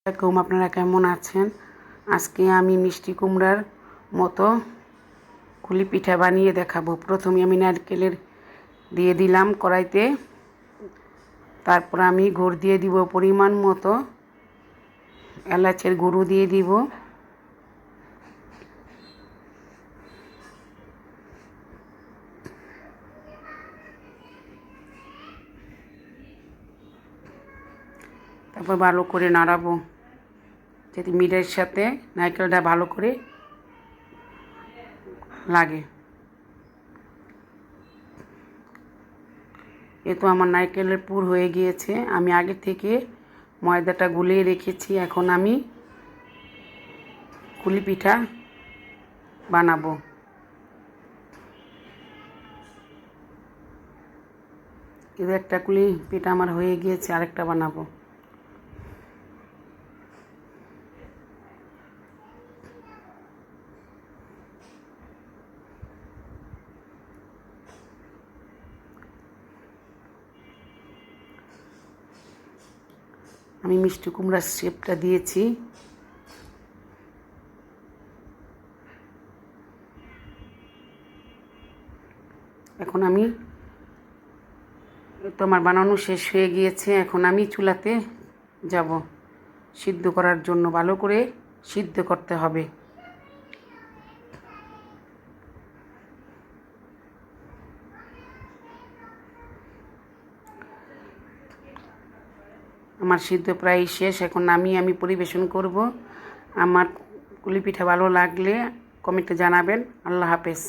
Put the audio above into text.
আপনারা কেমন আছেন? আজকে আমি মিষ্টি কুমড়ার মতো কুলি পিঠা বানিয়ে দেখাবো। প্রথমে আমি নারকেলের দিয়ে দিলাম কড়াইতে, তারপর আমি গুড় দিয়ে দিব পরিমাণ মতো, এলাচের গুঁড়ো দিয়ে দিব, তারপর ভালো করে নাড়াবো যাতে মিঠের সাথে নারকেলটা ভালো করে লাগে। এ তো আমার নারকেলের পুর হয়ে গিয়েছে। আমি আগে থেকে ময়দাটা গুলিয়ে রেখেছি। এখন আমি কুলি পিঠা বানাবো। এবার একটা কুলি পিঠা আমার হয়ে গিয়েছে, আরেকটা বানাবো। আমি মিষ্টি কুমড়ার শেপটা দিয়েছি। এখন আমি তো আমার বানানো শেষ হয়ে গিয়েছে। এখন আমি চুলাতে যাব সিদ্ধ করার জন্য। ভালো করে সিদ্ধ করতে হবে। আমার সিদ্ধ প্রায় শেষ। এখন আমি পরিবেশন করব। আমার কুলি পিঠা ভালো লাগলে কমেন্টে জানাবেন। আল্লাহ হাফেজ।